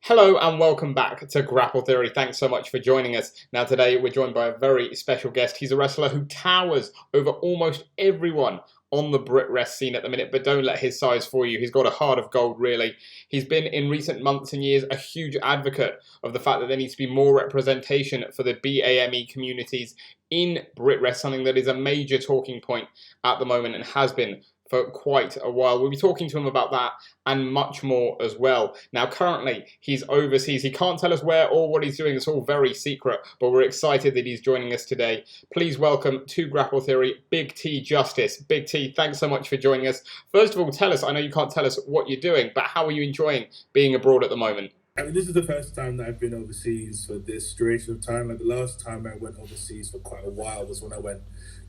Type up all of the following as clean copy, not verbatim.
Hello and welcome back to Grapple Theory. Thanks so much for joining us. Now today we're joined by a very special guest. He's a wrestler who towers over almost everyone on the Britwres scene at the minute, but don't let his size fool you. He's got a heart of gold, really. He's been, in recent months and years, a huge advocate of the fact that there needs to be more representation for the BAME communities in Britwres, something that is a major talking point at the moment and has been for quite a while. We'll be talking to him about that and much more as well. Now, currently, he's overseas. He can't tell us where or what he's doing. It's all very secret, but we're excited that he's joining us today. Please welcome to Grapple Theory, Big T Justice. Big T, thanks so much for joining us. First of all, tell us, I know you can't tell us what you're doing, but how are you enjoying being abroad at the moment? I mean, this is the first time that I've been overseas for this duration of time. Like the last time I went overseas for quite a while was when I went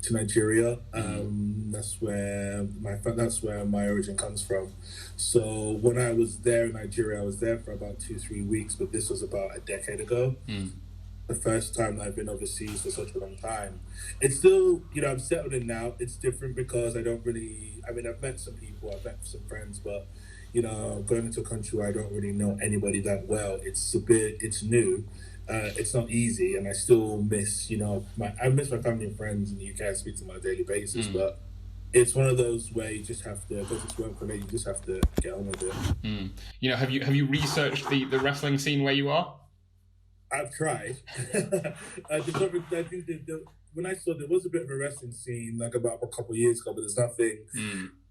to Nigeria. That's where my origin comes from. So when I was there in Nigeria, I was there for about 2-3 weeks, but this was about a decade ago. The first time that I've been overseas for such a long time. It's still, I'm settled in now. It's different because I've met some people, I've met some friends, but going into a country where I don't really know anybody that well, it's new. It's not easy, and I still miss, I miss my family and friends in the UK. I speak to them on a daily basis, but it's one of those where you just have to go to work for it. You just have to get on with it. Have you researched the wrestling scene where you are? I've tried. I think when I saw there was a bit of a wrestling scene like about a couple of years ago, but there's nothing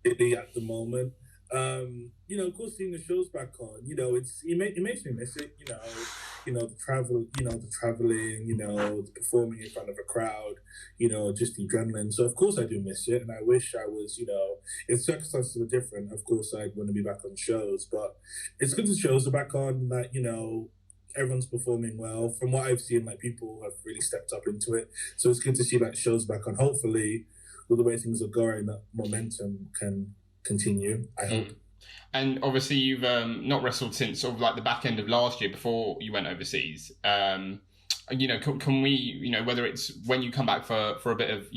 really at the moment. Of course, seeing the shows back on, it makes me miss it. The traveling, the performing in front of a crowd, just the adrenaline. So of course I do miss it, and I wish I was, if circumstances were different, of course I'd want to be back on shows. But it's good the shows are back on. That everyone's performing well. From what I've seen, like people have really stepped up into it. So it's good to see that shows back on. Hopefully, with the way things are going, that momentum can continue, I hope. And obviously you've not wrestled since sort of like the back end of last year before you went overseas. Can we, whether it's when you come back for a bit of,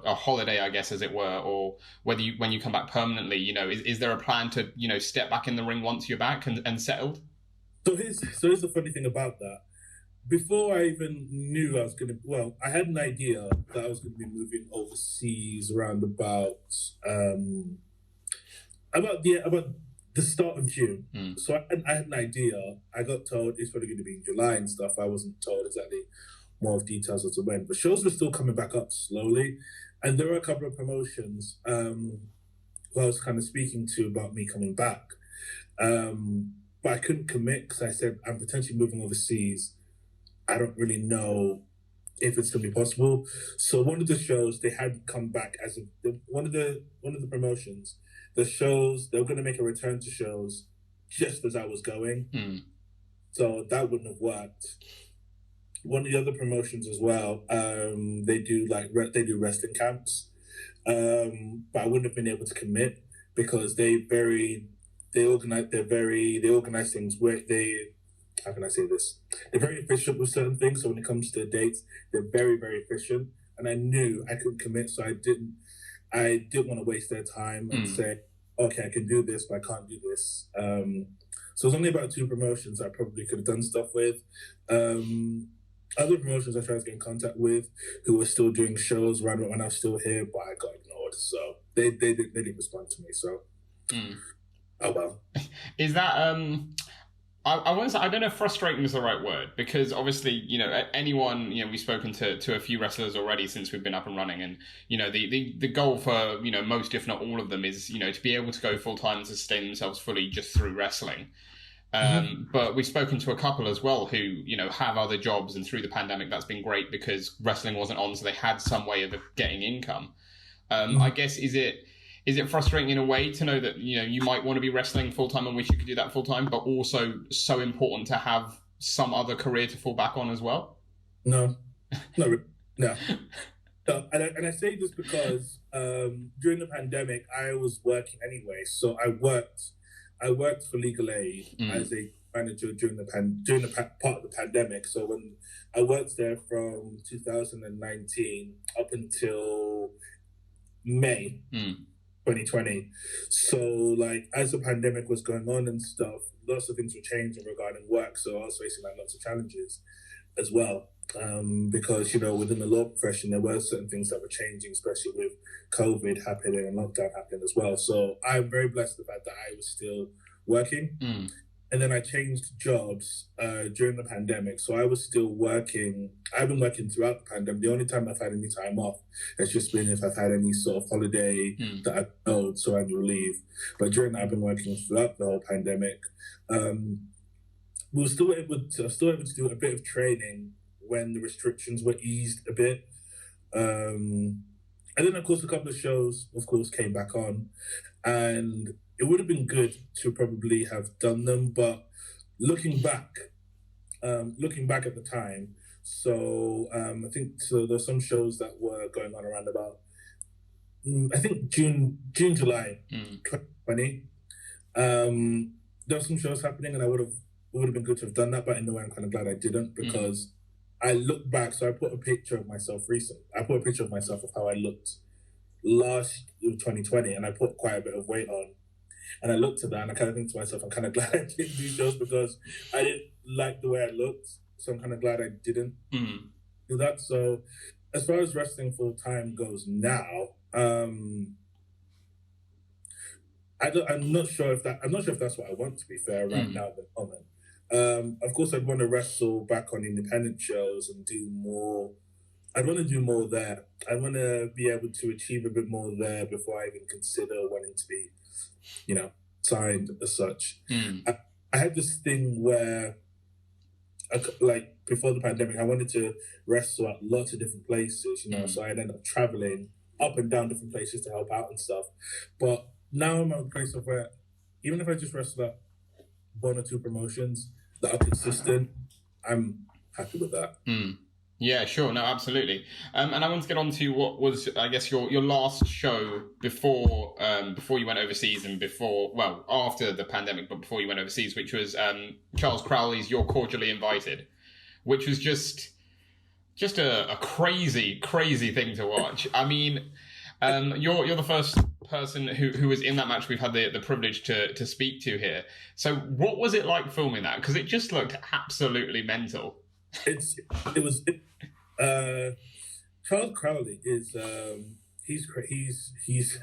a holiday, I guess, as it were, or when you come back permanently, is there a plan to, step back in the ring once you're back and settled? So here's the funny thing about that. Before I even knew I was I had an idea that I was going to be moving overseas around about the start of June. So I had an idea. I got told it's probably going to be in July and stuff. I wasn't told exactly more of details as to when, but shows were still coming back up slowly, and there were a couple of promotions who I was kind of speaking to about me coming back, but I couldn't commit because I said I'm potentially moving overseas. I don't really know if it's going to be possible. So one of the shows they hadn't come back as one of the promotions. The shows, they were going to make a return to shows just as I was going. So that wouldn't have worked. One of the other promotions as well, they do wrestling camps, but I wouldn't have been able to commit because they organize things where how can I say this? They're very efficient with certain things. So when it comes to dates, they're very, very efficient. And I knew I couldn't commit, so I didn't want to waste their time and say, okay, I can do this, but I can't do this. So it was only about 2 promotions I probably could have done stuff with. Other promotions I tried to get in contact with who were still doing shows around when I was still here, but I got ignored. So they didn't respond to me. So, oh well. Is that I want to say, I don't know if frustrating is the right word, because obviously, anyone, we've spoken to a few wrestlers already since we've been up and running, and, the goal for, most, if not all of them is, to be able to go full time and sustain themselves fully just through wrestling. But we've spoken to a couple as well who, have other jobs, and through the pandemic, that's been great because wrestling wasn't on, so they had some way of getting income. I guess, is it frustrating in a way to know that, you might want to be wrestling full-time and wish you could do that full-time, but also so important to have some other career to fall back on as well? No. And I say this because during the pandemic, I was working anyway. So I worked for Legal Aid as a manager during the part of the pandemic. So when I worked there from 2019 up until May. 2020. So, like, as the pandemic was going on and stuff, lots of things were changing regarding work. So I was facing like lots of challenges as well. Because, you know, within the law profession, there were certain things that were changing, especially with COVID happening and lockdown happening as well. So I'm very blessed with the fact that I was still working. And then I changed jobs during the pandemic. So I was still working. I've been working throughout the pandemic. The only time I've had any time off has just been if I've had any sort of holiday that I've owed, so annual leave. But during that, I've been working throughout the whole pandemic. We were still able to do a bit of training when the restrictions were eased a bit. And then, of course, a couple of shows, of course, came back on. And it would have been good to probably have done them, but looking back at the time, so I think there's some shows that were going on around about, I think July 2020. There were some shows happening, and it would have been good to have done that, but in a way, I'm kind of glad I didn't, because I look back. So I put a picture of myself recently. I put a picture of myself of how I looked last 2020, and I put quite a bit of weight on. And I looked at that and I kind of think to myself, I'm kind of glad I didn't do shows because I didn't like the way I looked. So I'm kind of glad I didn't do that. So as far as wrestling full time goes now, I'm not sure if that's what I want, to be fair, right now at the moment. Of course, I'd want to wrestle back on independent shows and do more. I'd want to do more there. I want to be able to achieve a bit more there before I even consider wanting to be, you know, signed as such. I had this thing where, like, before the pandemic, I wanted to wrestle at lots of different places, you know, so I'd end up traveling up and down different places to help out and stuff. But now I'm at a place of where, even if I just wrestle at one or two promotions that are consistent, I'm happy with that. Yeah, sure. No, absolutely. And I want to get on to what was, I guess, your last show before you went overseas and after the pandemic, but before you went overseas, which was Charles Crowley's You're Cordially Invited, which was just a crazy, crazy thing to watch. I mean, you're the first person who was in that match we've had the privilege to speak to here. So what was it like filming that? Because it just looked absolutely mental. Charles Crowley is he's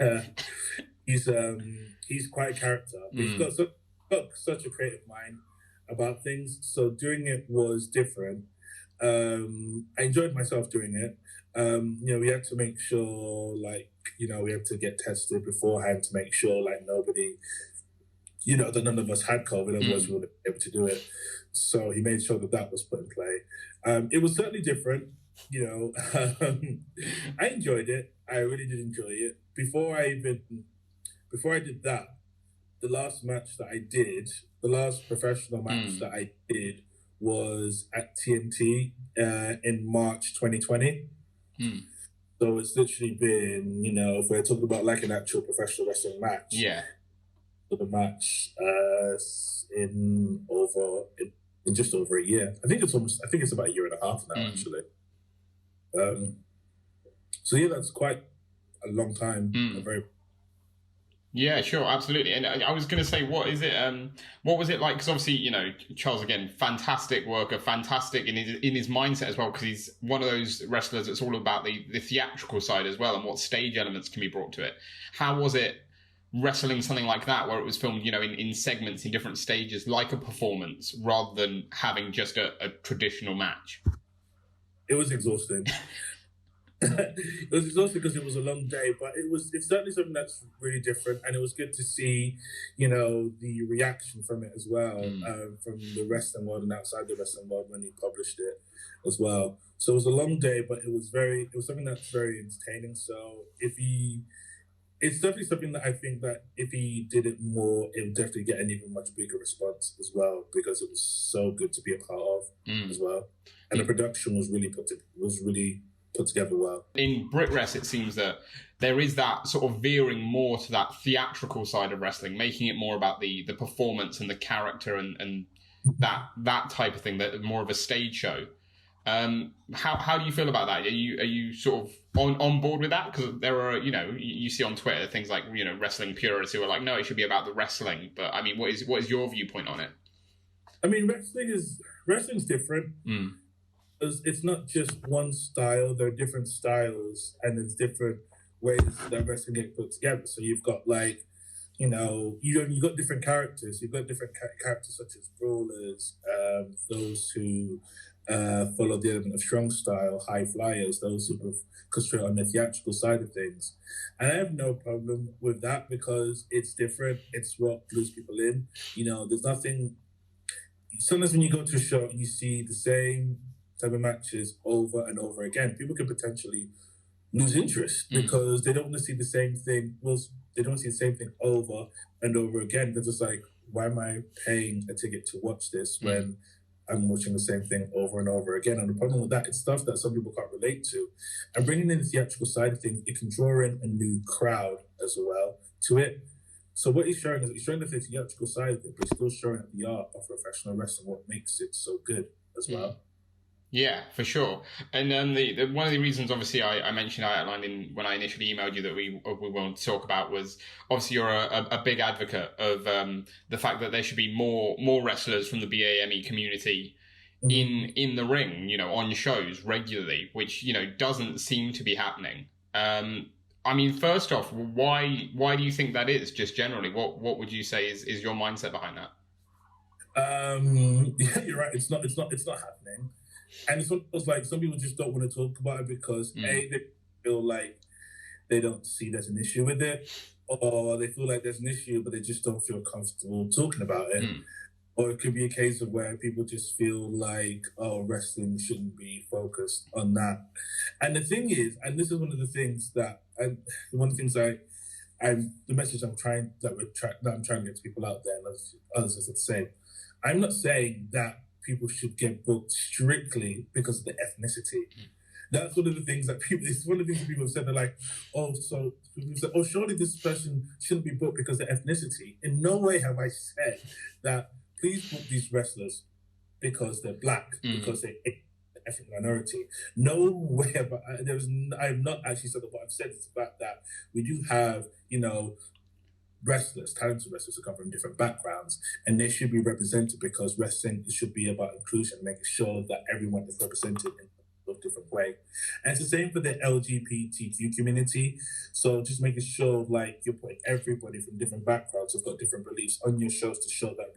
quite a character. He's got such a creative mind about things. So doing it was different. I enjoyed myself doing it. You know, we had to make sure, like, you know, we had to get tested beforehand to make sure, like, nobody, you know, that none of us had COVID, otherwise we wouldn't be able to do it. So he made sure that was put in play. It was certainly different, you know. I enjoyed it. I really did enjoy it. Before I did that, the last professional match that I did was at TNT in March 2020. So it's literally been, you know, if we're talking about like an actual professional wrestling match. Yeah. The match in just over a year. I think it's about a year and a half now, actually. So yeah, that's quite a long time. Yeah, sure, absolutely. And I was going to say, what was it like? Because obviously, you know, Charles, again, fantastic worker, fantastic in his mindset as well, because he's one of those wrestlers that's all about the theatrical side as well and what stage elements can be brought to it. How was it wrestling something like that, where it was filmed, you know, in segments, in different stages, like a performance, rather than having just a traditional match? It was exhausting. It was exhausting because it was a long day, but it's certainly something that's really different, and it was good to see, you know, the reaction from it as well, from the wrestling world and outside the wrestling world when he published it as well. So it was a long day, but it was something that's very entertaining. So it's definitely something that I think that if he did it more, it would definitely get an even much bigger response as well, because it was so good to be a part of as well, and the production was really put together well. In Britwres, it seems that there is that sort of veering more to that theatrical side of wrestling, making it more about the performance and the character and that type of thing, that more of a stage show. How do you feel about that? Are you sort of on board with that? Because there are, you see on Twitter things like, wrestling purists who are like, no, it should be about the wrestling. But I mean, what is your viewpoint on it? I mean, wrestling's different. It's not just one style. There are different styles, and there's different ways that wrestling gets put together. So you've got you've got different characters. You've got different characters such as brawlers, those who follow the element of strong style, high flyers, those who concentrate on the theatrical side of things. And I have no problem with that because it's different. It's what glues people in. There's nothing. Sometimes when you go to a show and you see the same type of matches over and over again, people can potentially lose interest because they don't want to see the same thing. Well, they don't see the same thing over and over again. Because it's like, why am I paying a ticket to watch this when I'm watching the same thing over and over again? And the problem with that, it's stuff that some people can't relate to. And bringing in the theatrical side of things, it can draw in a new crowd as well to it. So what he's showing is he's showing the theatrical side of it, but he's still showing the art of professional wrestling, what makes it so good as well. Yeah, for sure. And the one of the reasons, obviously, I mentioned, I outlined when I initially emailed you that we wanted to talk about was obviously you're a big advocate of the fact that there should be more wrestlers from the BAME community in the ring, on shows regularly, which doesn't seem to be happening. I mean, first off, why do you think that is? Just generally, what would you say is your mindset behind that? Yeah, you're right. It's not happening. And it's like some people just don't want to talk about it because A, they feel like they don't see there's an issue with it, or they feel like there's an issue, but they just don't feel comfortable talking about it. Or it could be a case of where people just feel like, oh, wrestling shouldn't be focused on that. And the thing is, and this is one of the things that, the message I'm trying to get to people out there, and others are the same. I'm not saying that people should get booked strictly because of the ethnicity. That's one of the things that people have said. They're like, surely this person shouldn't be booked because of ethnicity. In no way have I said that please book these wrestlers because they're black, because they're ethnic minority. No way. I have not actually said that. What I've said is the fact that we do have, talented wrestlers who come from different backgrounds, and they should be represented because wrestling should be about inclusion, making sure that everyone is represented in a different way. And it's the same for the LGBTQ community. So just making sure like you're putting everybody from different backgrounds who've got different beliefs on your shows to show that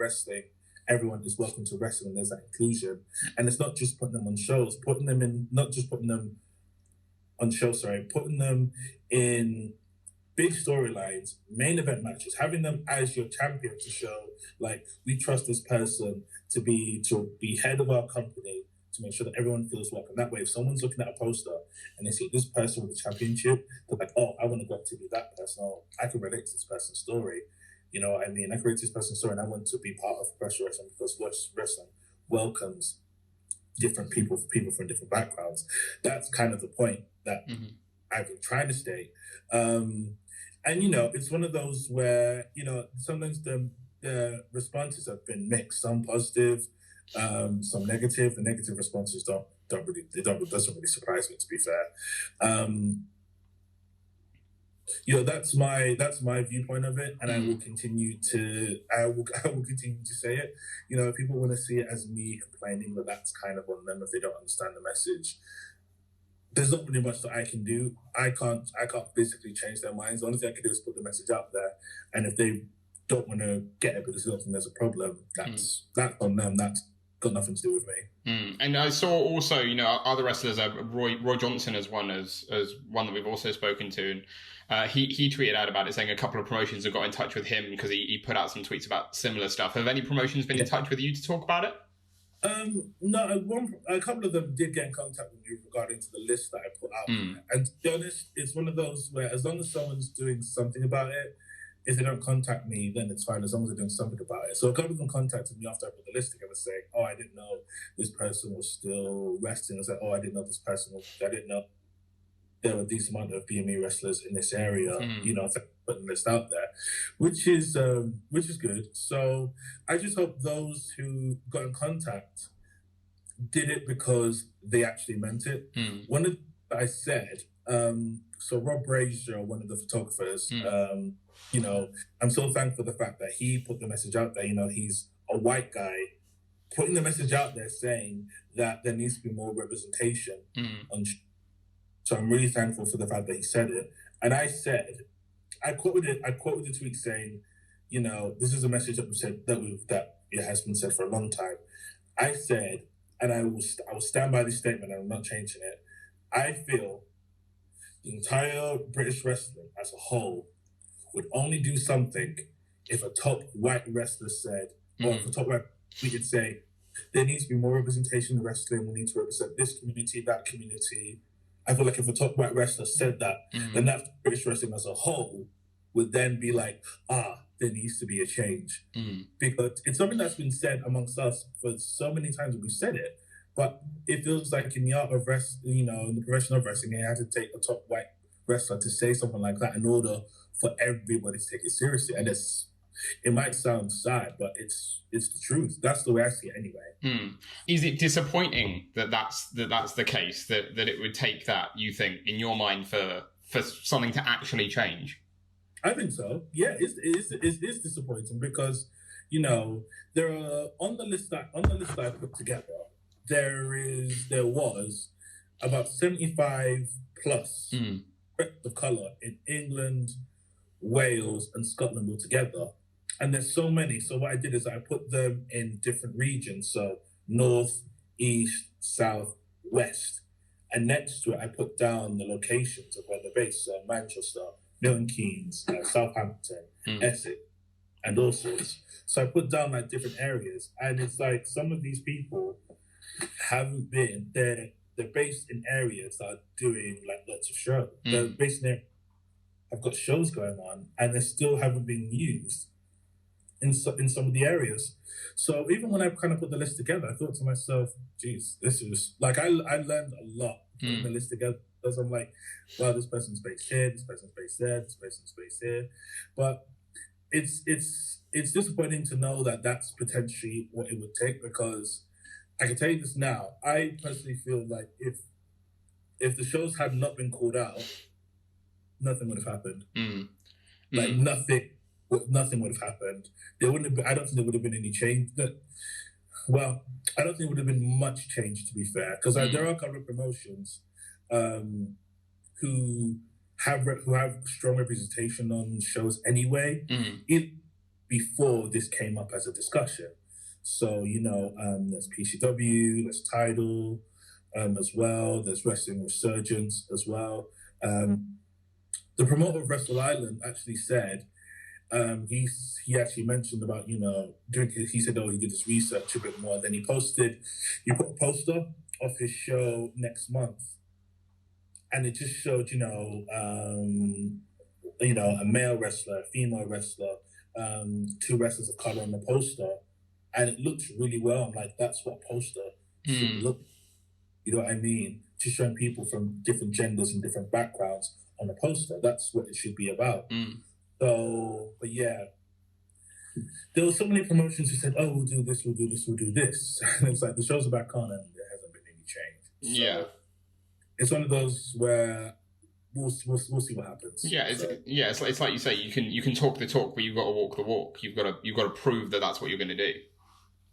everyone is welcome to wrestling. There's that inclusion. And it's not just putting them on shows, putting them in big storylines, main event matches, having them as your champion to show, like, we trust this person to be head of our company, to make sure that everyone feels welcome. That way, if someone's looking at a poster and they see this person with a championship, they're like, oh, I want to go to be that person. Oh, I can relate to this person's story. You know what I mean? I can relate to this person's story, and I want to be part of professional wrestling because wrestling welcomes different people from different backgrounds. That's kind of the point that I've been trying to state. And, it's one of those where, sometimes the responses have been mixed, some positive, some negative. The negative responses doesn't really surprise me, to be fair. That's my viewpoint of it, and I will continue to say it. If people want to see it as me complaining, that's kind of on them if they don't understand the message. There's not really much that I can do. I can't physically change their minds. The only thing I can do is put the message out there. And if they don't want to get it because they don't think there's a problem, that's on them. That's got nothing to do with me. And I saw also, other wrestlers, Roy Johnson as one that we've also spoken to. And he tweeted out about it, saying a couple of promotions have got in touch with him because he put out some tweets about similar stuff. Have any promotions been in touch with you to talk about it? No, a couple of them did get in contact with me regarding to the list that I put out. And to be honest, it's one of those where as long as someone's doing something about it, if they don't contact me, then it's fine, as long as they're doing something about it. So a couple of them contacted me after I put the list together saying, oh, I didn't know this person was still wrestling. I was like, oh, I didn't know I didn't know there were these amount of BME wrestlers in this area, putting the list out there, which is good. So I just hope those who got in contact did it because they actually meant it. One of the I said, so Rob Brazier, one of the photographers, you know, I'm so thankful for the fact that he put the message out there. You know, he's a white guy putting the message out there saying that there needs to be more representation on. So I'm really thankful for the fact that he said it. And I quoted the tweet saying, you know, this is a message that that it has been said for a long time. I said, and I will stand by this statement, and I'm not changing it. I feel the entire British wrestling as a whole would only do something if a top white wrestler said, or if a top white we could say, there needs to be more representation in wrestling. We need to represent this community, that community. I feel like if a top white wrestler said that, then that British wrestling as a whole would then be like, there needs to be a change. Because it's something that's been said amongst us for so many times we've said it, but it feels like in the art of wrestling, you know, in the profession of wrestling, you had to take a top white wrestler to say something like that in order for everybody to take it seriously. And it might sound sad, but it's the truth. That's the way I see it anyway. Is it disappointing that that's the case, that it would take that, you think, in your mind, for something to actually change? I think so. Yeah, it is disappointing because, you know, there are on the list that I put together, there was about 75 plus of colour in England, Wales, and Scotland altogether. And there's so many. So what I did is I put them in different regions. So north, east, south, west. And next to it, I put down the locations of where they're based. So Manchester, Milton Keynes, Southampton, Essex, and all sorts. So I put down like different areas. And it's like some of these people haven't been, they're based in areas that are doing like lots of shows. They're based in I've got shows going on and they still haven't been used in some of the areas. So even when I kind of put the list together, I thought to myself, geez, this is like, I learned a lot putting the list together, because I'm like, wow, this person's based here, this person's based there, this person's based here. But it's disappointing to know that that's potentially what it would take, because I can tell you this now, I personally feel like if the shows had not been called out, nothing would have happened. Like nothing would have happened. There wouldn't have been, I don't think there would have been any change. I don't think there would have been much change, to be fair, because there are current promotions who have strong representation on shows anyway, before this came up as a discussion. So, you know, there's PCW, there's Tidal as well, there's Wrestling Resurgence as well. The promoter of Wrestle Island actually said, he actually mentioned about, you know, he said, he did his research a bit more. Then he put a poster of his show next month. And it just showed, you know, a male wrestler, a female wrestler, two wrestlers of color on the poster. And it looked really well. I'm like, that's what a poster should look. You know what I mean? Just showing people from different genders and different backgrounds on a poster. That's what it should be about. So, but yeah, there were so many promotions who said, "Oh, we'll do this, we'll do this, we'll do this," and it's like the shows are back on and there hasn't been any change. So it's one of those where we'll see what happens. It's like you say, you can talk the talk, but you've got to walk the walk. You've got to prove that that's what you're going to do.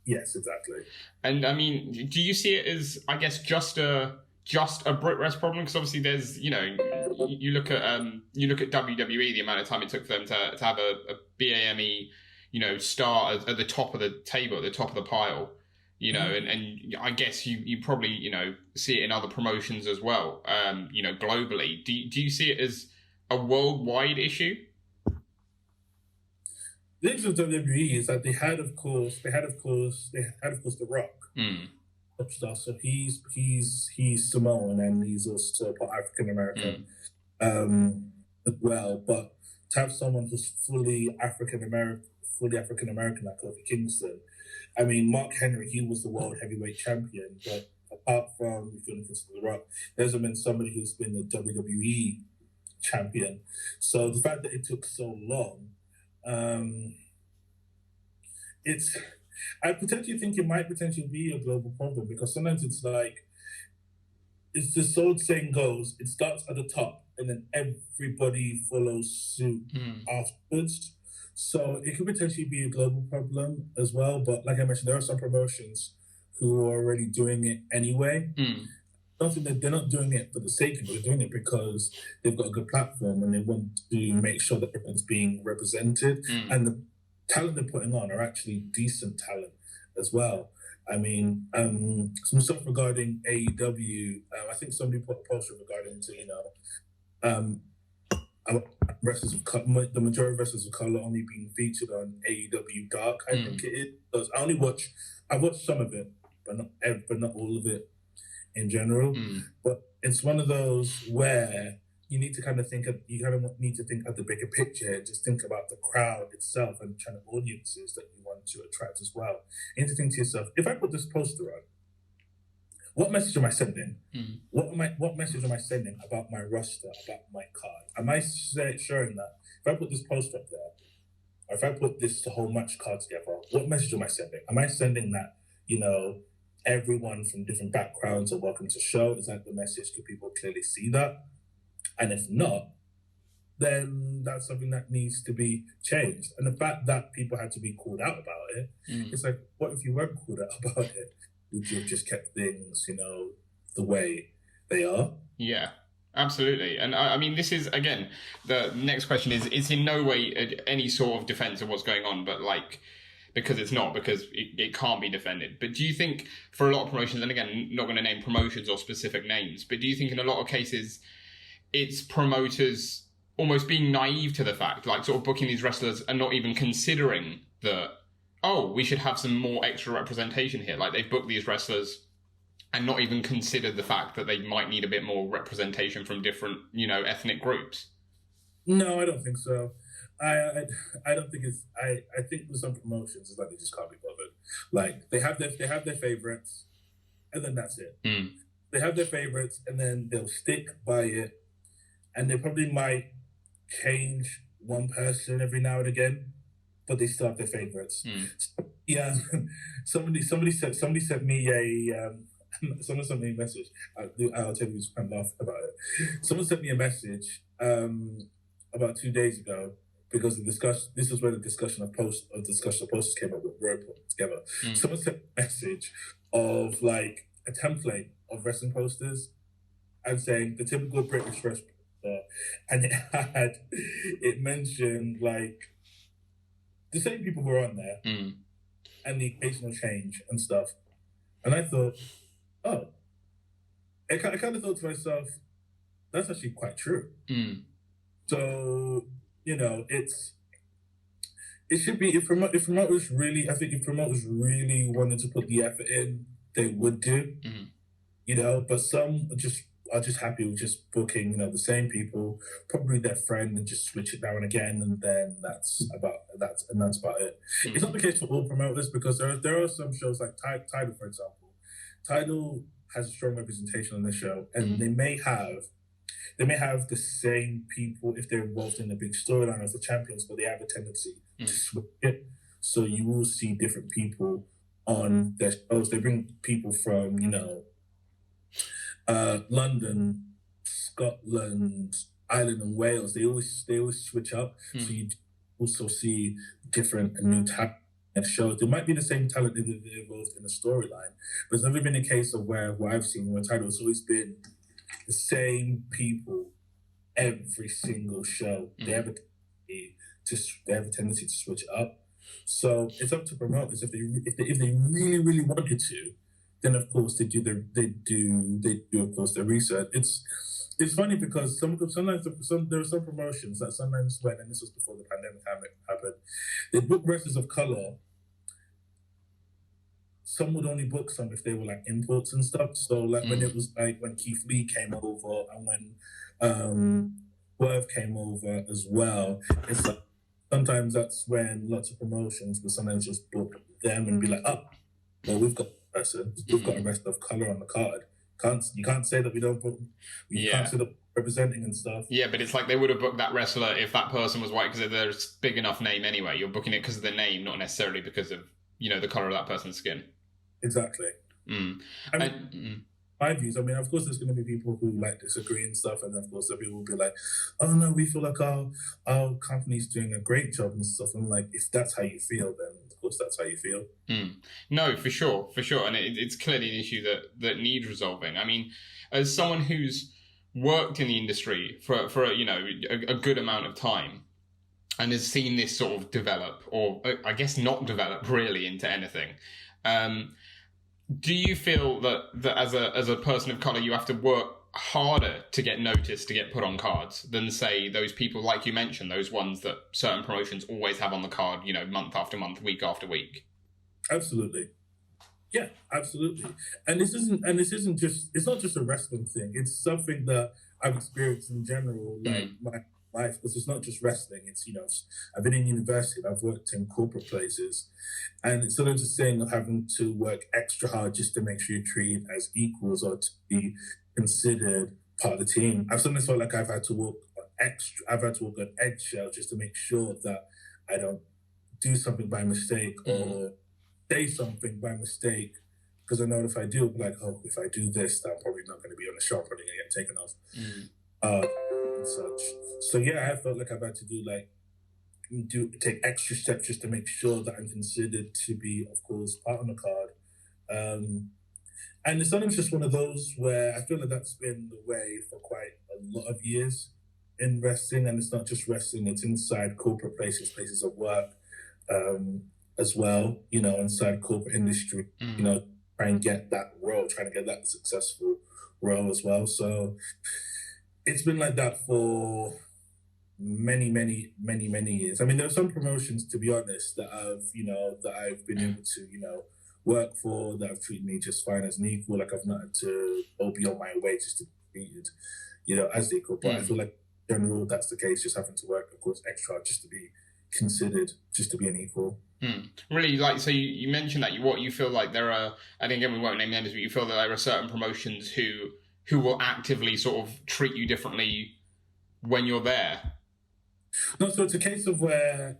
Yes, exactly. And I mean, do you see it as, I guess, just a Britwres problem? Because obviously there's, you know, you look at WWE, the amount of time it took for them to have a BAME, you know, star at the top of the table, at the top of the pile, you know, and I guess you probably, you know, see it in other promotions as well, you know, globally. Do you see it as a worldwide issue? The issue with WWE is that they had, of course, The Rock. Star. So he's Samoan and he's also African American as well. But to have someone who's fully African American like Kofi Kingston, I mean, Mark Henry, he was the world heavyweight champion, but apart from The Rock, there hasn't been somebody who's been the WWE champion. So the fact that it took so long, I potentially think it might potentially be a global problem because sometimes it's like, it's this old saying goes, it starts at the top and then everybody follows suit afterwards. So it could potentially be a global problem as well. But like I mentioned, there are some promotions who are already doing it anyway. I think that they're not doing it for the sake of it, they're doing it because they've got a good platform and they want to make sure that everyone's being represented. And the talent they're putting on are actually decent talent as well. I mean, some stuff regarding AEW. I think somebody put a poster regarding wrestlers of the majority of wrestlers of color only being featured on AEW Dark. I think it is because I've watched some of it, but not all of it in general. But it's one of those where you need to kind of think of the bigger picture and just think about the crowd itself and kind of audiences that you want to attract as well. You need to think to yourself, if I put this poster on, what message am I sending? What message am I sending about my roster, about my card? Am I showing that if I put this poster up there, or if I put this whole match card together, what message am I sending? Am I sending that, everyone from different backgrounds are welcome to show? Is that the message? Could people clearly see that? And if not, then that's something that needs to be changed. And the fact that people had to be called out about it, it's like, what if you weren't called out about it? Would you have just kept things, the way they are? Yeah, absolutely. And I mean, this is, again, the next question is, it's in no way any sort of defense of what's going on, but because it can't be defended. But do you think for a lot of promotions, and again, not going to name promotions or specific names, but do you think in a lot of cases, it's promoters almost being naive to the fact, like sort of booking these wrestlers and not even considering that, we should have some more extra representation here. Like they've booked these wrestlers and not even considered the fact that they might need a bit more representation from different, ethnic groups? No, I don't think so. I don't think it's. I think with some promotions, it's like they just can't be bothered. Like they have their favorites, and then that's it. They have their favorites, and then they'll stick by it, and they probably might change one person every now and again, but they still have their favorites. Yeah, somebody sent me a message. I'll tell you, I'm laughing about it. Someone sent me a message about 2 days ago because this is where the discussion of posters came up with Road together. Someone sent a message of like a template of wrestling posters and saying the typical British wrestling poster, and it mentioned like the same people who are on there and the occasional change and stuff. And I thought, I kind of thought to myself, that's actually quite true. So, it should be, if promoters really wanted to put the effort in, they would do, but some are just happy with just booking, the same people, probably their friend, and just switch it now and again, and then that's about it. It's not the case for all promoters because there are some shows like Tidal, for example. Tidal has a strong representation on the show, and they may have the same people if they're involved in a big storyline as the champions, but they have a tendency to switch it. So you will see different people on their shows. They bring people from, London, Scotland, Ireland, and Wales. They always switch up. So you also see different and new talent in shows. There might be the same talent that they're involved in a storyline, but it's never been a case of where I've seen where Tidal has always been the same people every single show. They have a tendency to switch it up. So it's up to promoters if they really, really wanted to. Then of course they do of course their research. It's funny because sometimes there are some promotions that sometimes when, and this was before the pandemic happened, they book wrestlers of color. Some would only book some if they were like imports and stuff. So like when it was like when Keith Lee came over and when Swerve came over as well, it's like sometimes that's when lots of promotions will sometimes just book them and be like, well, we've got a person, we've got a wrestler of color on the card. You can't say that we don't book. Can't say that representing and stuff. Yeah, but it's like they would have booked that wrestler if that person was white because they're a big enough name anyway. You're booking it because of the name, not necessarily because of the color of that person's skin. Exactly. Mm. I mean, my views. I mean, of course, there's going to be people who like disagree and stuff, and of course, there people will be like, "Oh no, we feel like our company's doing a great job and stuff." And like, if that's how you feel, then of course that's how you feel. No, for sure, and it's clearly an issue that needs resolving. I mean, as someone who's worked in the industry for a good amount of time, and has seen this sort of develop, or I guess not develop really into anything. Do you feel that as a person of color, you have to work harder to get noticed, to get put on cards, than say those people like you mentioned, those ones that certain promotions always have on the card, month after month, week after week? Absolutely. Yeah, absolutely. And this isn't just, it's not just a wrestling thing. It's something that I've experienced in general, like my life, because it's not just wrestling. It's, I've been in university, I've worked in corporate places, and it's sort of just saying of having to work extra hard just to make sure you're treated as equals or to be considered part of the team. I've sometimes felt like I've had to walk on eggshell just to make sure that I don't do something by mistake or say something by mistake, because I know if I do, I'll be like, oh, if I do this, then I'm probably not going to be on the show. I'm probably going to get taken off and such. So yeah, I felt like I've had to take extra steps just to make sure that I'm considered to be, of course, part on the card. And it's sometimes just one of those where I feel like that's been the way for quite a lot of years in wrestling, and it's not just wrestling; it's inside corporate places of work. As well, inside corporate industry, try and get that role, trying to get that successful role as well. So it's been like that for many, many, many, many years. I mean, there are some promotions, to be honest, that I've been able to, work for, that have treated me just fine as an equal. Like I've not had to go beyond my way just to be treated, as equal. But I feel like in general, that's the case, just having to work, of course, extra just to be considered, just to be an equal. Really, so you mentioned that what you feel like there are, and again we won't name names, but you feel that there are certain promotions who will actively sort of treat you differently when you're there. No, so it's a case of where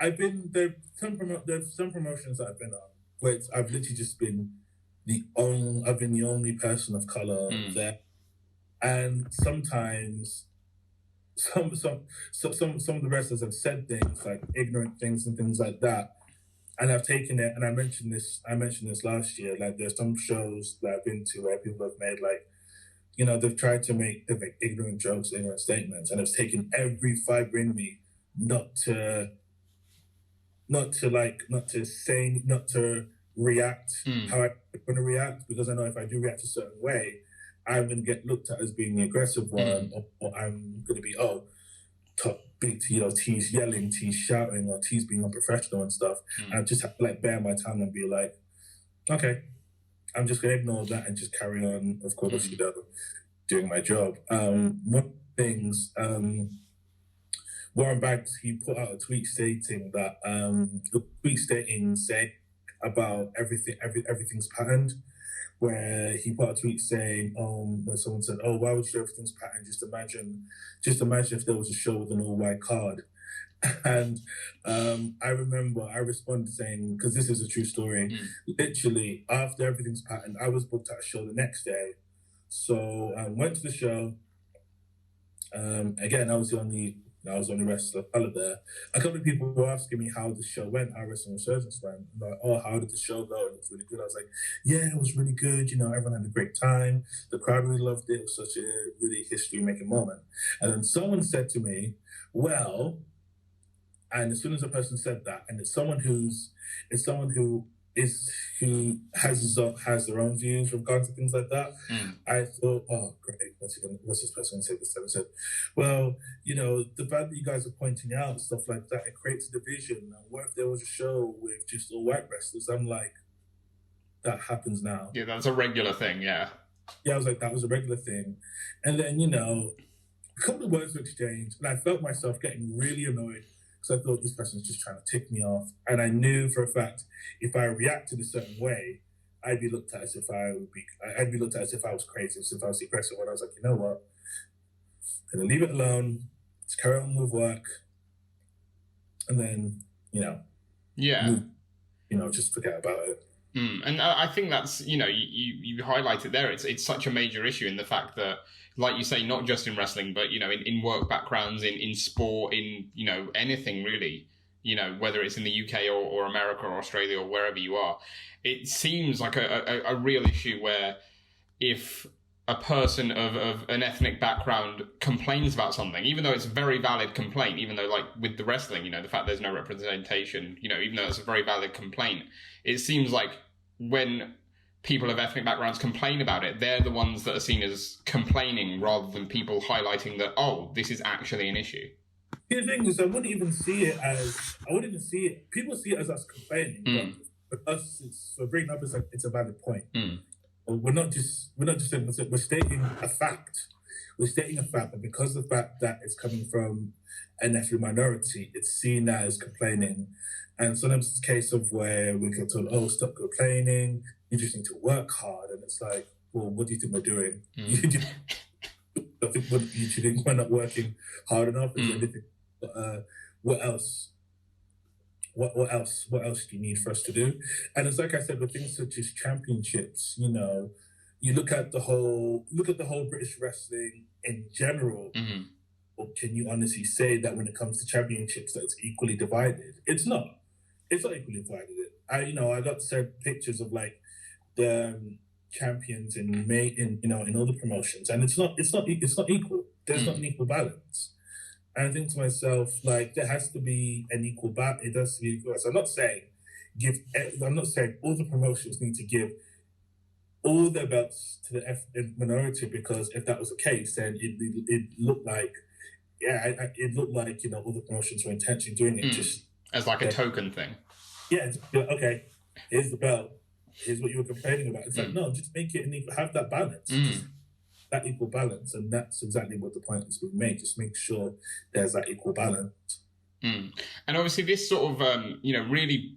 there's some promotions that I've been on where I've literally just been the only person of color there, and sometimes some of the wrestlers have said things like ignorant things and things like that, and I've taken it, and I mentioned this last year. Like there's some shows that I've been to where people have made they've tried to make ignorant jokes, ignorant statements, and it's taken every fiber in me not to react how I'm going to react, because I know if I do react a certain way, I'm going to get looked at as being the aggressive one, or I'm going to be, T's yelling, T's shouting, or T's being unprofessional and stuff. And I just have to bear my tongue and be like, okay, I'm just going to ignore that and just carry on, of course, doing my job. One of the things, Warren Banks, he put out a tweet stating that, saying about everything's patterned, where he put a tweet saying, when someone said, "Oh, why would you do everything's patterned? Just imagine if there was a show with an all-white card." And I remember I responded saying, because this is a true story, literally after everything's patterned, I was booked at a show the next day. So I went to the show. Again, I was the only wrestler of color there. A couple of people were asking me how the show went, how Wrestling Resurgence went. Like, oh, how did the show go? And it was really good. I was like, yeah, it was really good. Everyone had a great time. The crowd really loved it. It was such a really history-making moment. And then someone said to me, well, and as soon as a person said that, and it's someone who has their own views regarding things like that, I thought, oh great, what's this person say this time? I said, well, the fact that you guys are pointing out stuff like that, it creates a division. What if there was a show with just all white wrestlers? I'm like, that happens now. Yeah, that's a regular thing. Yeah, I was like, that was a regular thing. And then a couple of words were exchanged, and I felt myself getting really annoyed, because I thought this person's just trying to tick me off. And I knew for a fact, if I reacted a certain way, I'd be looked at as if I was crazy, as if I was the aggressive one. I was like, you know what? I'm going to leave it alone. Let's carry on with work. And then, yeah. just forget about it. And I think that's, you highlight it there. It's such a major issue in the fact that, like you say, not just in wrestling, but, in work backgrounds, in sport, in, anything really, whether it's in the UK or America or Australia or wherever you are, it seems like a real issue where if a person of an ethnic background complains about something, even though it's a very valid complaint, even though like with the wrestling, the fact there's no representation, even though it's a very valid complaint, it seems like when people of ethnic backgrounds complain about it, they're the ones that are seen as complaining rather than people highlighting that, oh, this is actually an issue. The thing is, I wouldn't even see it, people see it as us complaining, but for us, for bringing up, it's a valid point. We're not just saying, we're stating a fact. We're stating a fact, but because of the fact that it's coming from an ethnic minority, it's seen as complaining. And sometimes it's a case of where we get told, oh, stop complaining, you just need to work hard. And it's like, well, what do you think we're doing? I think you think we're not working hard enough? Is there anything, what else? What else do you need for us to do? And it's like I said, with things such as championships, you look at the whole British wrestling in general. Or can you honestly say that when it comes to championships that it's equally divided? It's not. It's not equally divided. I got sent pictures of like the champions in all the promotions, and it's not equal. There's not an equal balance. And I think to myself, like, there has to be an equal balance. It has to be equal. So I'm not saying all the promotions need to give all their belts to the minority, because if that was the case, then it looked like, all the promotions were intentionally doing it just as like a token thing. Yeah, okay, here's the belt. Here's what you were complaining about. It's like, no, just make it an equal, have that balance. That equal balance, and that's exactly what the point is being made. Just make sure there's that equal balance. And obviously, this sort of really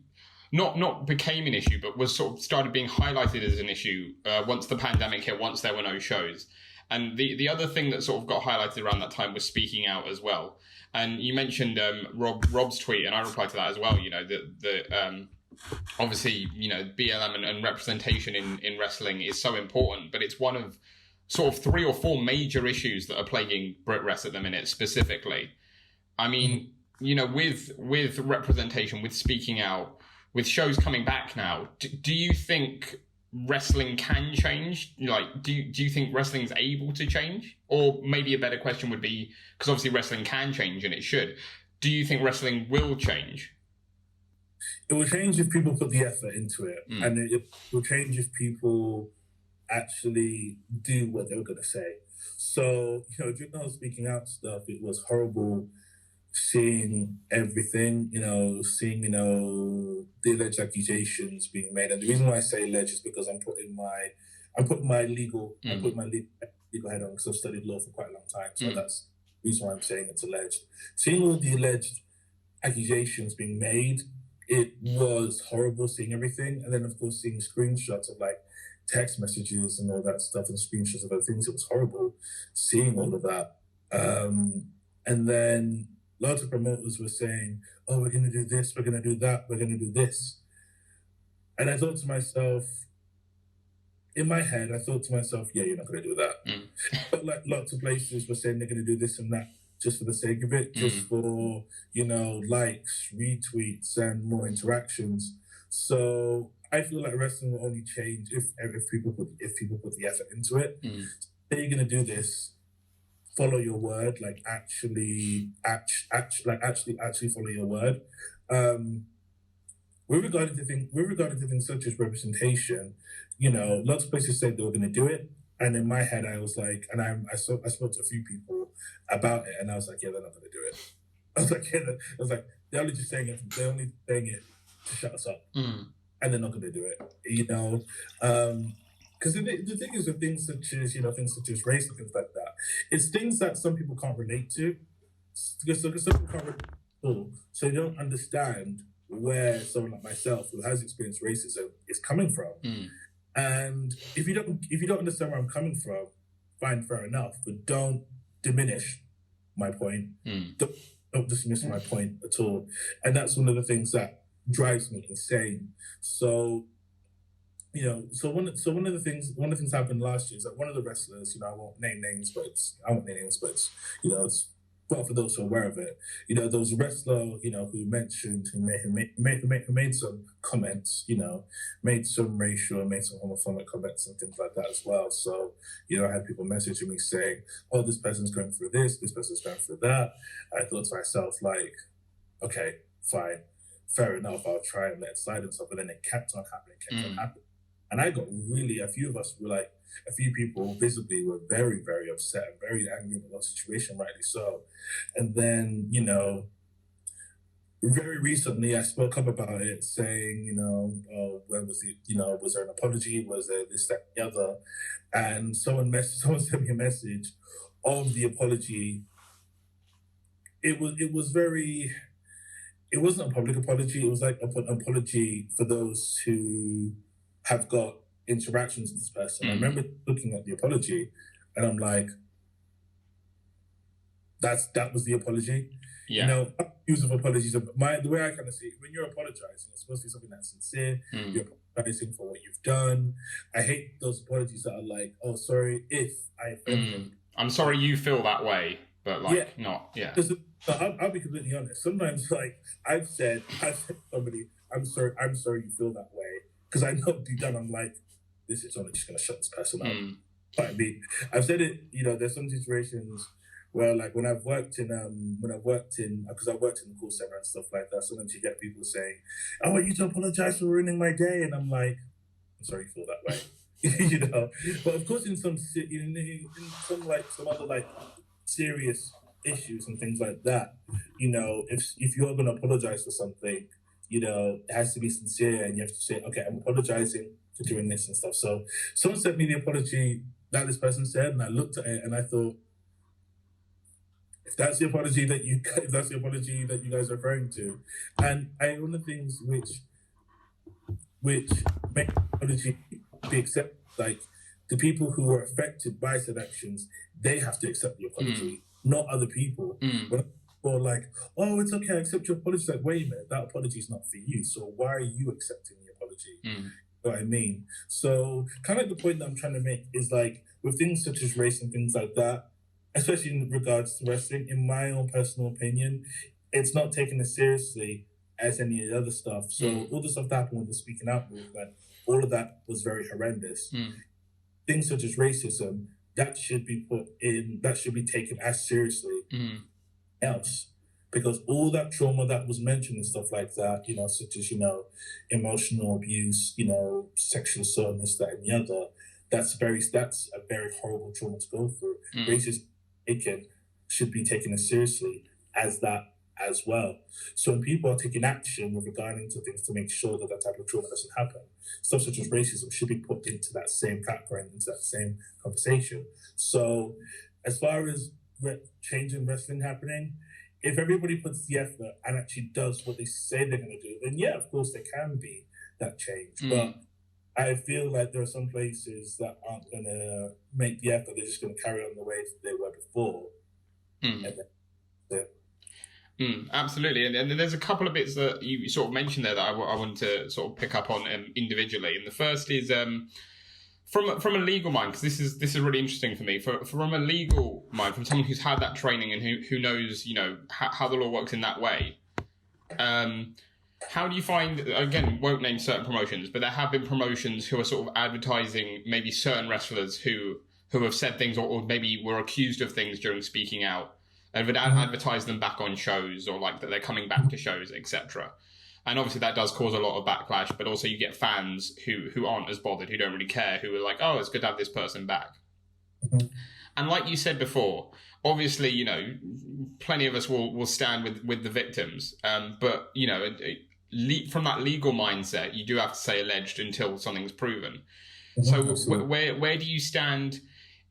not became an issue, but was sort of started being highlighted as an issue once the pandemic hit, once there were no shows. And the other thing that sort of got highlighted around that time was speaking out as well. And you mentioned Rob's tweet, and I replied to that as well. Obviously, BLM and representation in wrestling is so important, but it's one of sort of 3 or 4 major issues that are plaguing Britwres at the minute specifically. I mean, with representation, with speaking out, with shows coming back now, do you think wrestling can change? Like, do you think wrestling's able to change? Or maybe a better question would be, because obviously wrestling can change and it should, do you think wrestling will change? It will change if people put the effort into it. And it will change if people actually do what they were going to say. So, during the speaking out stuff, it was horrible seeing everything, seeing, the alleged accusations being made. And the reason why I say alleged is because I'm putting my legal head on, because I've studied law for quite a long time. So that's the reason why I'm saying it's alleged. Seeing all the alleged accusations being made, it was horrible seeing everything. And then, of course, seeing screenshots of like text messages and all that stuff and screenshots of other things. It was horrible seeing all of that. And then lots of promoters were saying, oh, we're going to do this, we're going to do that, we're going to do this. And I thought to myself, in my head, yeah, you're not going to do that. But like lots of places were saying they're going to do this and that just for the sake of it, just for, likes, retweets, and more interactions. So I feel like wrestling will only change if people put the effort into it. Say you're going to do this, follow your word, like actually follow your word. With regard to things such as representation, lots of places said they were going to do it, and in my head I was like, and I spoke to a few people about it, and I was like, yeah, they're not going to do it. I was like, they're only saying it to shut us up, and they're not going to do it, because the thing is with things such as race and things like that, it's things that some people can't relate to, because some people can't relate, so they don't understand where someone like myself who has experienced racism is coming from. And if you don't understand where I'm coming from, fine, fair enough, but don't diminish my point. Don't dismiss my point at all. And that's one of the things that drives me insane. So, so one of the things happened last year is that one of the wrestlers, I won't name names, but it's well, for those who are aware of it, there was a wrestler, who mentioned, who made some comments, made some racial, made some homophobic comments and things like that as well. So, I had people messaging me saying, oh, this person's going through this person's going through that. I thought to myself, like, okay, fine, fair enough, I'll try and let it slide and stuff. But then it kept on happening. And I got a few people visibly were very, very upset and very angry with the situation, rightly so. And then, very recently I spoke up about it saying, where was was there an apology? Was there this, that, and the other? And someone sent me a message of the apology. It wasn't a public apology. It was like an apology for those who have got interactions with this person. I remember looking at the apology and I'm like, that was the apology. Yeah. Use of apologies. The way I kind of see it, when you're apologizing, it's supposed to be something that's sincere. You're apologizing for what you've done. I hate those apologies that are like, oh, sorry if I offended. I'm sorry you feel that way, but not. Yeah. I'll be completely honest. Sometimes, like I've said to somebody, I'm sorry you feel that way, because I know deep down I'm like, this is only just going to shut this person up. But I mean, I've said it. There's some situations where, like, when I've worked in, because I worked in the call center and stuff like that. Sometimes you get people saying, "I want you to apologize for ruining my day," and I'm like, "I'm sorry you feel that way," But of course, in some some other like serious issues and things like that, if you're going to apologize for something, it has to be sincere, and you have to say, okay, I'm apologizing for doing this and stuff. So someone sent me the apology that this person said, and I looked at it and I thought, if that's the apology that you guys are referring to, and one of the things which make the apology be accepted, like the people who were affected by said actions, they have to accept the apology, not other people. Or like, oh, it's okay, I accept your apology. Like, wait a minute, that apology is not for you. So why are you accepting the apology? You know what I mean? So kind of the point that I'm trying to make is like, with things such as race and things like that, especially in regards to wrestling, in my own personal opinion, it's not taken as seriously as any of the other stuff. So all the stuff that happened with the speaking out movement, all of that was very horrendous. Things such as racism, that should be taken as seriously else, because all that trauma that was mentioned and stuff like that, such as emotional abuse, sexual assault, and this, that, and the other, that's a very horrible trauma to go through. Racism should be taken as seriously as that as well. So when people are taking action with regarding to things to make sure that type of trauma doesn't happen, stuff such as racism should be put into that same category, into that same conversation. So as far as change in wrestling happening, if everybody puts the effort and actually does what they say they're going to do, then yeah, of course there can be that change. But I feel like there are some places that aren't going to make the effort. They're just going to carry on the way they were before. Absolutely. And there's a couple of bits that you sort of mentioned there that I want to sort of pick up on individually. And the first is from a legal mind, because this is really interesting for me. From a legal mind, from someone who's had that training and who knows how the law works in that way. How do you find, again, won't name certain promotions, but there have been promotions who are sort of advertising maybe certain wrestlers who have said things or maybe were accused of things during speaking out, and would advertise them back on shows, or like that they're coming back to shows, etc. And obviously that does cause a lot of backlash, but also you get fans who aren't as bothered, who don't really care, who are like, oh, it's good to have this person back. And like you said before, obviously, plenty of us will stand with the victims. But, from that legal mindset, you do have to say alleged until something's proven. So where do you stand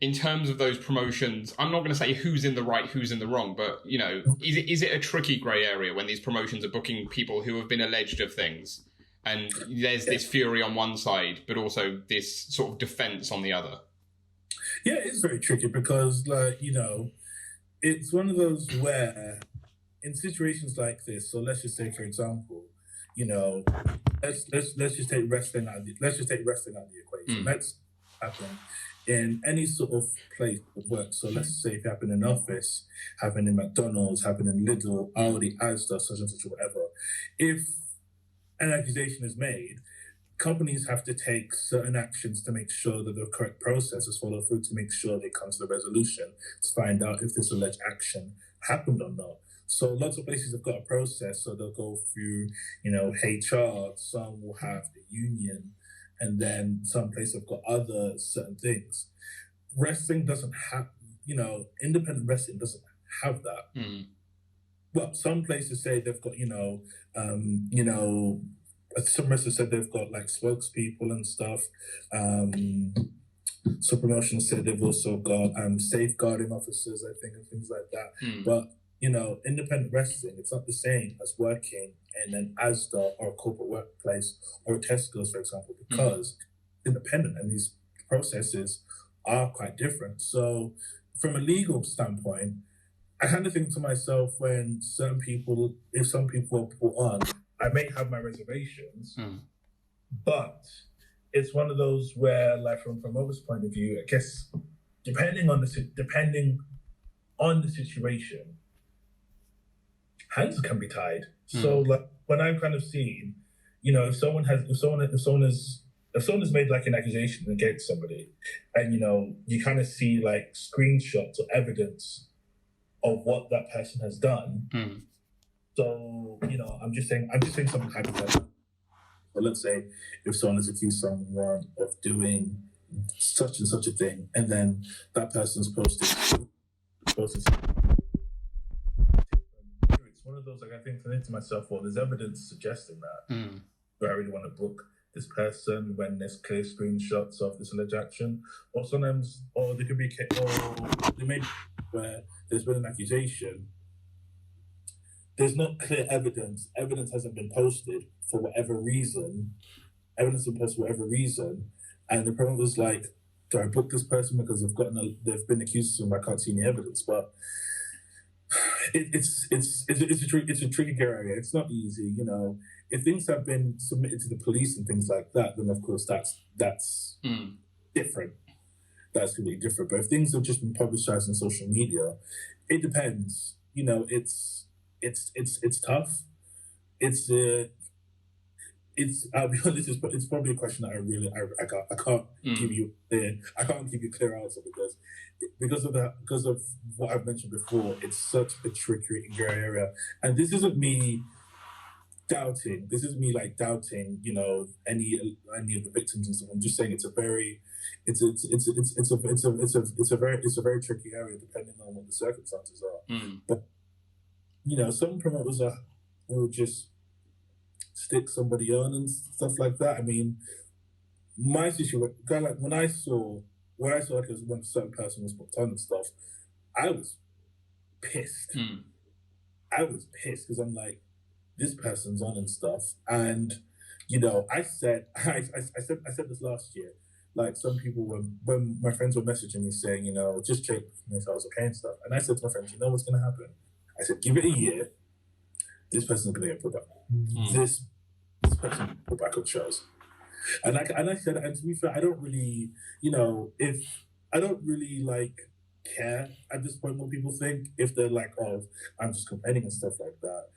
in terms of those promotions? I'm not going to say who's in the right, who's in the wrong, but, is it a tricky grey area when these promotions are booking people who have been alleged of things? And there's this fury on one side, but also this sort of defence on the other. Yeah, it's very tricky because, it's one of those where in situations like this, so let's just say, for example, you know, let's just take wrestling out of the equation. Let's happen in any sort of place of work. So let's say if it happened in an office, happen in McDonald's, happen in Lidl, Aldi, Asda, such and such or whatever. If an accusation is made, companies have to take certain actions to make sure that the correct process is followed through, to make sure they come to the resolution, to find out if this alleged action happened or not. So lots of places have got a process, so they'll go through, HR, some will have the union, and then some places have got other certain things. Wrestling doesn't have, independent wrestling doesn't have that. Well, some places say they've got, some wrestlers said they've got like spokespeople and stuff. Some promotions said they've also got safeguarding officers, I think, and things like that. But independent wrestling, it's not the same as working in an Asda or a corporate workplace or a Tesco's, for example, because independent and these processes are quite different. So from a legal standpoint, I kind of think to myself, when if some people are put on, I may have my reservations, but it's one of those where, like, from Promoter's point of view, I guess, depending on the situation, hands can be tied. So, like, when I'm kind of seeing, if someone has made like an accusation against somebody, and you kind of see like screenshots or evidence of what that person has done. So, I'm just saying something hypothetical. But let's say if someone has accused someone of doing such and such a thing, and then that person's posted. It's one of those, like, I think to myself, well, there's evidence suggesting that. Do I really want to book this person when there's clear screenshots of this alleged action? Or sometimes, or there could be, there may be where there's been an accusation. There's not clear evidence. Evidence hasn't been posted for whatever reason. And the problem was like, do I book this person because they've been accused of something? I can't see any evidence. But it's a tricky area. It's not easy, If things have been submitted to the police and things like that, then of course that's different. That's completely different. But if things have just been publicized on social media, it depends. It's tough. I'll be honest, it's probably a question that I can't give you a clear answer, because of what I've mentioned before. It's such a tricky gray area, and this isn't me doubting. This isn't me like doubting, any of the victims and stuff. I'm just saying it's a very tricky area depending on what the circumstances are. But some promoters will just stick somebody on and stuff like that. I mean, my situation, kind of like when I saw like when a certain person was put on and stuff, I was pissed. I was pissed because I'm like, this person's on and stuff. And I said this last year. Like, some people when my friends were messaging me saying, just check if I was okay and stuff. And I said to my friends, what's going to happen? I said, give it a year. This person's going to get put back. This person put back on shows. And I said, and to be fair, I don't really, I don't really like care at this point what people think. If they're like, oh, I'm just complaining and stuff like that,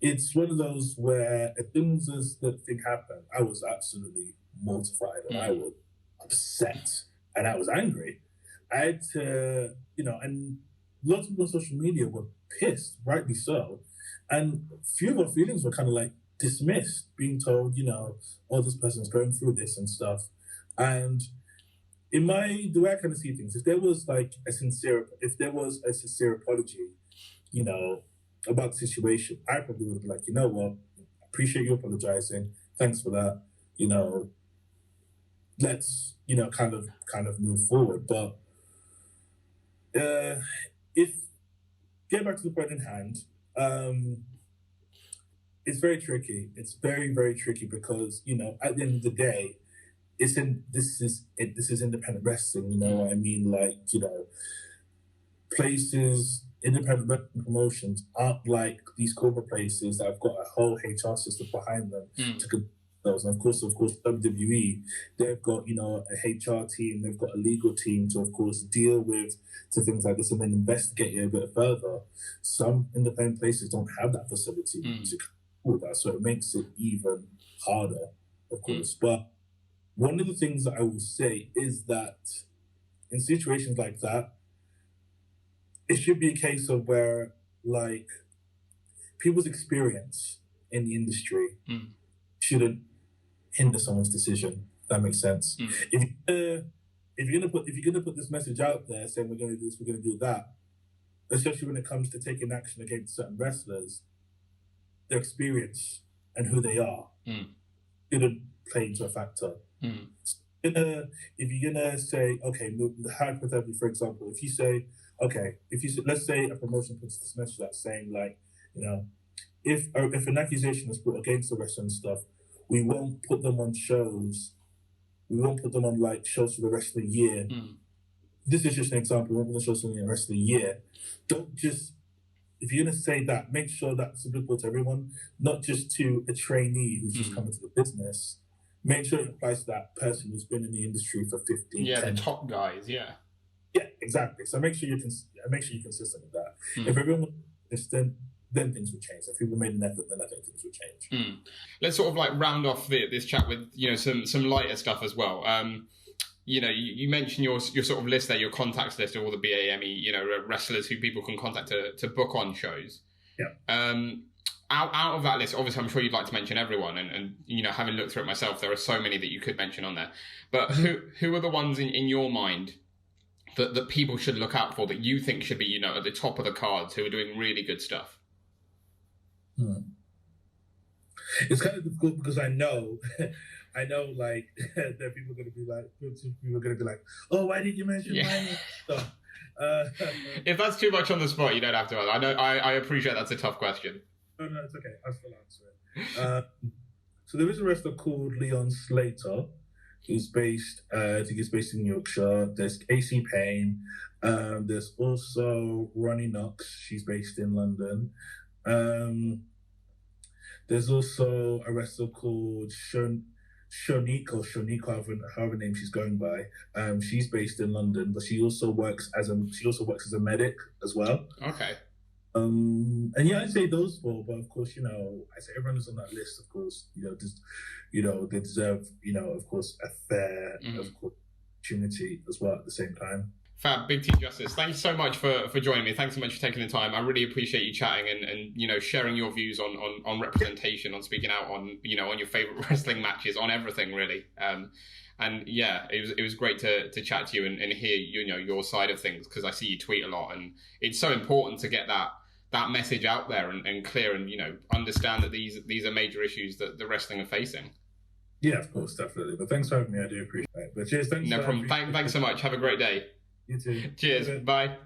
it's one of those where as soon as that thing happened, I was absolutely mortified and I was upset and I was angry. I had to, and lots of people on social media were pissed, rightly so. And few of our feelings were kind of like dismissed, being told, oh, this person's going through this and stuff. And the way I kind of see things, if there was a sincere apology, about the situation, I probably would have been like, you know what, appreciate you apologizing. Thanks for that. Let's, kind of move forward. But if get back to the point in hand, it's very tricky. It's very, very tricky because, at the end of the day, this is independent wrestling, what I mean? Like, places independent wrestling promotions aren't like these corporate places that have got a whole HR system behind them to control those. And of course, WWE, they've got, you know, a HR team, they've got a legal team to, of course, deal with to things like this and then investigate it a bit further. Some independent places don't have that facility to control that, so it makes it even harder, of course. But one of the things that I will say is that in situations like that, it should be a case of where, like, people's experience in the industry shouldn't hinder someone's decision. If that makes sense. If you're gonna put this message out there saying we're gonna do this, we're gonna do that, especially when it comes to taking action against certain wrestlers, their experience and who they are shouldn't play into a factor. If you're gonna say, okay, hypothetically, for example, if you say, let's say a promotion puts this message out saying, like, you know, if an accusation is put against the wrestler and stuff, we won't put them on shows. We won't put them on like shows for the rest of the year. This is just an example. We won't put the shows for the rest of the year. Don't just, if you're gonna say that, make sure that's applicable to everyone, not just to a trainee who's just coming to the business. Make sure it applies to that person who's been in the industry for 15 years. Yeah, 10 the top guys, yeah. Yeah, exactly. So make sure you're consistent with that. If everyone was consistent, then things will change. If people made an effort, then I think things will change. Let's sort of like round off this chat with, you know, some lighter stuff as well. You know, you mentioned your sort of list there, your contacts list of all the BAME, you know, wrestlers who people can contact to book on shows. Yeah. Out of that list, obviously, I'm sure you'd like to mention everyone, and you know, having looked through it myself, there are so many that you could mention on there. But who are the ones in your mind that people should look out for, that you think should be, you know, at the top of the cards, who are doing really good stuff? It's kind of difficult because I know like that people are going to be like, oh, why did you mention my name? Stuff. If that's too much on the spot, you don't have to. I know. I appreciate that's a tough question. No, it's okay. I'll still answer it. So there is a wrestler called Leon Slater, who's based, I think he's based in Yorkshire. There's AC Payne. There's also Ronnie Knox. She's based in London. There's also a wrestler called Shonique, however name she's going by. She's based in London, but she also works as a medic as well. Okay. And yeah, I'd say those four, but of course, you know, I say everyone who's on that list, of course, they deserve, you know, of course, a fair of course, opportunity as well at the same time. Fab, Big T Justice, thanks so much for joining me. Thanks so much for taking the time. I really appreciate you chatting and you know, sharing your views on representation, on speaking out on, you know, on your favorite wrestling matches, on everything really. And yeah, it was great to chat to you and hear, you know, your side of things, because I see you tweet a lot, and it's so important to get that message out there and clear, and, you know, understand that these are major issues that the wrestling are facing. Yeah, of course, definitely. But thanks for having me. I do appreciate it. But cheers, thanks. No problem. Thanks so much. Have a great day. You too. Cheers. Bye.